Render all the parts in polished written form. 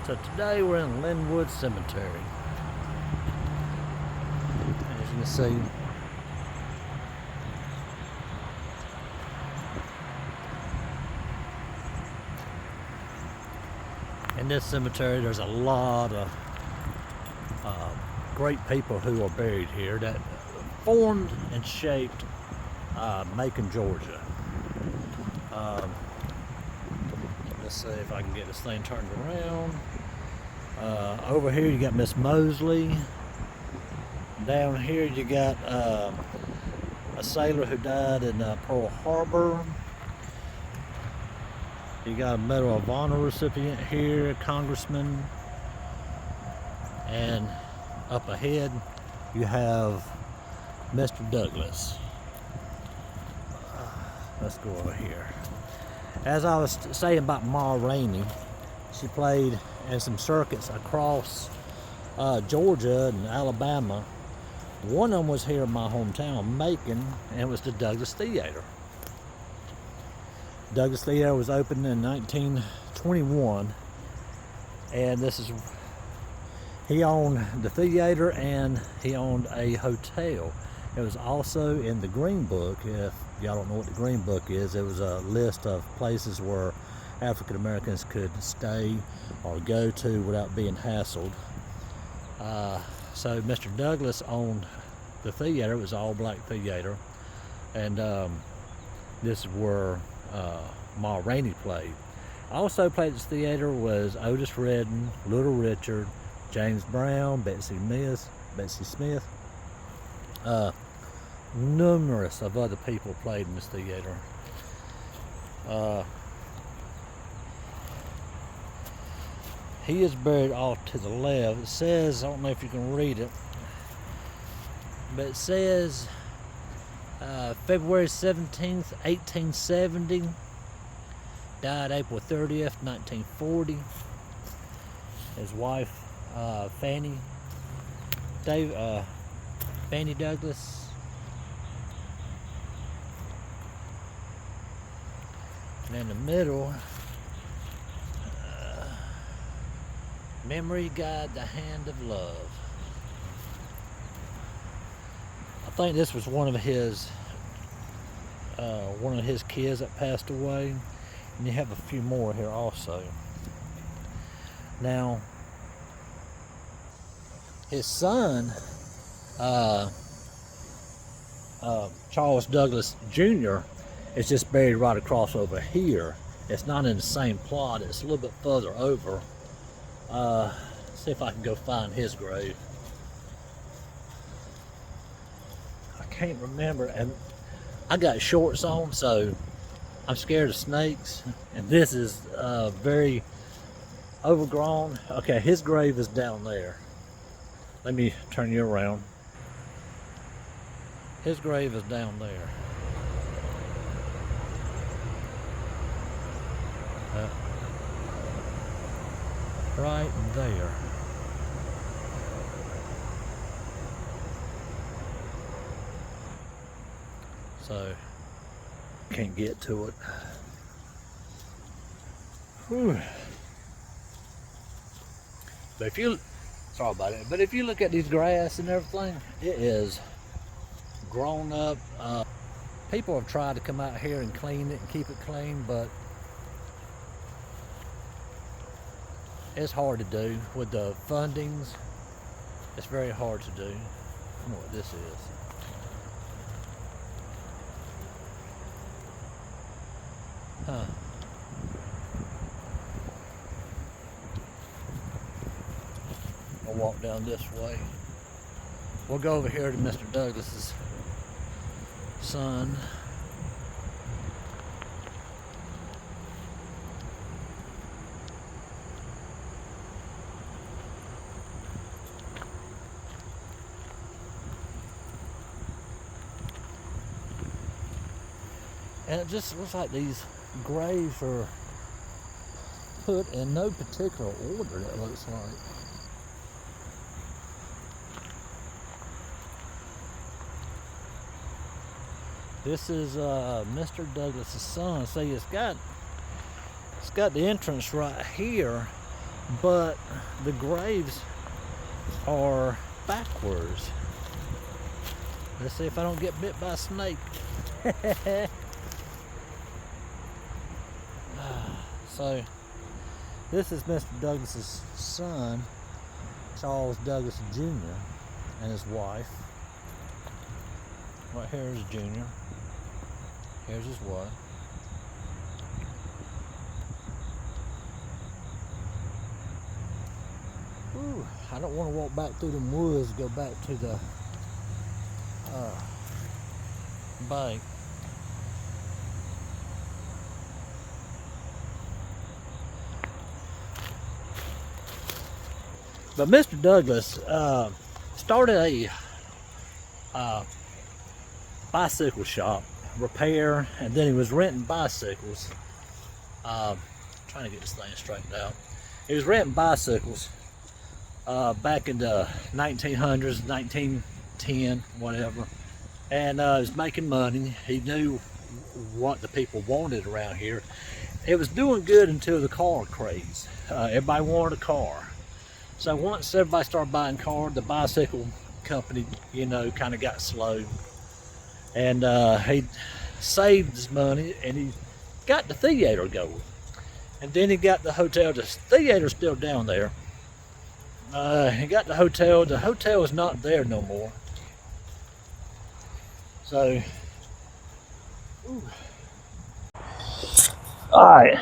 So today we're in Linwood Cemetery. As you can see, in this cemetery there's a lot of great people who are buried here that formed and shaped Macon, Georgia. Let's see if I can get this thing turned around. Over here you got Miss Mosley. Down here you got a sailor who died in Pearl Harbor. You got a Medal of Honor recipient here, a congressman. And up ahead you have Mr. Douglas. Let's go over here. As I was saying about Ma Rainey, she played in some circuits across Georgia and Alabama. One of them was here in my hometown, Macon, and it was the Douglas Theater. Douglas Theater was opened in 1921, and he owned the theater and he owned a hotel. It was also in the Green Book. If y'all don't know what the Green Book is, it was a list of places where African Americans could stay or go to without being hassled. So Mr. Douglas owned the theater. It was an all-black theater, and this is where Ma Rainey played. Also played at this theater was Otis Redding, Little Richard, James Brown, Bessie Smith. Numerous of other people played in this theater. He is buried off to the left. It says, I don't know if you can read it, but it says February 17th, 1870, died April 30th, 1940. His wife, Fannie Douglas. And in the middle, memory guide the hand of love. I think this was one of his kids that passed away, and you have a few more here also. Now, his son, Charles Douglas Jr., is just buried right across over here. It's not in the same plot. It's a little bit further over. See if I can go find his grave. I can't remember, and I got shorts on, so I'm scared of snakes, and this is very overgrown. Okay, his grave is down there. Let me turn you around. His grave is down there. Right there. So, can't get to it. Whew. But sorry about it, but if you look at these grass and everything, it is grown up. People have tried to come out here and clean it and keep it clean, but it's hard to do with the fundings. It's very hard to do. I don't know what this is. Huh. I'll walk down this way. We'll go over here to Mr. Douglas's son. And it just looks like these graves are put in no particular order, it looks like. This is Mr. Douglas's son. See, it's got the entrance right here, but the graves are backwards. Let's see if I don't get bit by a snake. So this is Mr. Douglas's son, Charles Douglas Jr., and his wife. Right here is Junior. Here's his wife. Ooh, I don't want to walk back through them woods, go back to the bank. But Mr. Douglas started a bicycle shop, repair, and then he was renting bicycles. Trying to get this thing straightened out. He was renting bicycles back in the 1900s, 1910, whatever, and he was making money. He knew what the people wanted around here. It was doing good until the car craze. Everybody wanted a car. So once everybody started buying cars, the bicycle company, you know, kind of got slow. And he saved his money and he got the theater going. And then he got the hotel. The theater's still down there. He got the hotel. The hotel is not there no more. So, ooh. All right.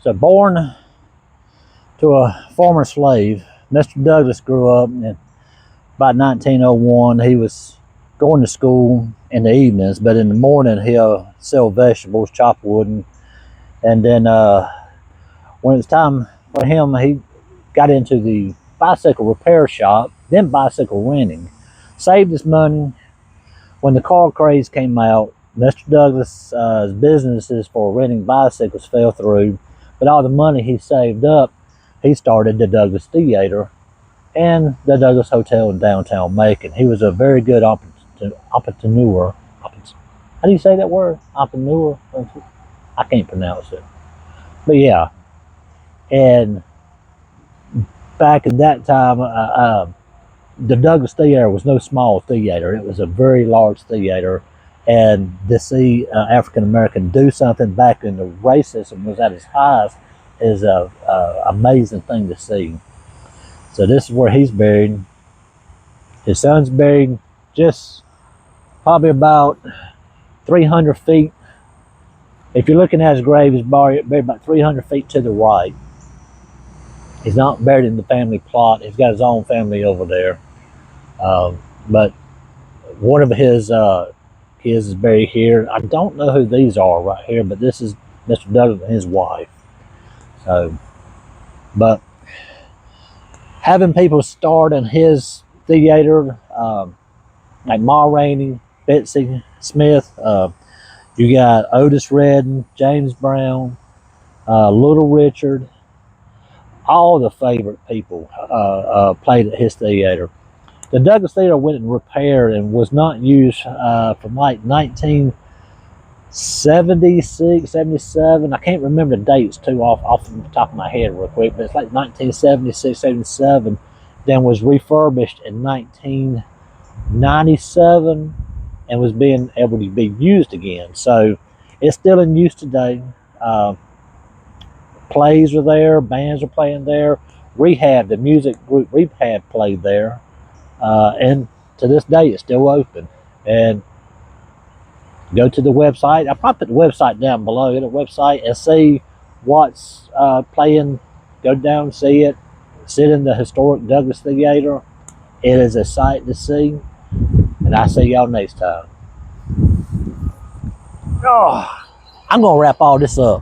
So born to a former slave, Mr. Douglas grew up in about 1901. He was going to school in the evenings, but in the morning he'll sell vegetables, chop wood, and then when it was time for him, he got into the bicycle repair shop, then bicycle renting. Saved his money. When the car craze came out, Mr. Douglas' businesses for renting bicycles fell through, but all the money he saved up, he started the Douglas Theater and the Douglas Hotel in downtown Macon. He was a very good entrepreneur. How do you say that word? Entrepreneur? I can't pronounce it. But yeah. And back in that time, the Douglas Theater was no small theater. It was a very large theater. And to see African American do something back when the racism was at its highest is a amazing thing to see. So this is where he's buried. His son's buried just probably about 300 feet. If you're looking at his grave, he's buried about 300 feet to the right. He's not buried in the family plot. He's got his own family over there. But one of his kids is buried here. I don't know who these are right here, but this is Mr. Douglas and his wife. So, but having people start in his theater, like Ma Rainey, Bessie Smith, you got Otis Redding, James Brown, Little Richard, all the favorite people played at his theater. The Douglas Theater went and repaired and was not used from like 1976, 77. I can't remember the dates too off the top of my head real quick, but it's like 1976, 77. Then was refurbished in 1997 and was being able to be used again. So it's still in use today. Plays are there, bands are playing there. Rehab, the music group Rehab played there. And to this day, it's still open. And go to the website. I'll probably put the website down below. Go to the website and see what's playing. Go down and see it. Sit in the historic Douglas Theater. It is a sight to see. And I'll see y'all next time. Oh, I'm going to wrap all this up.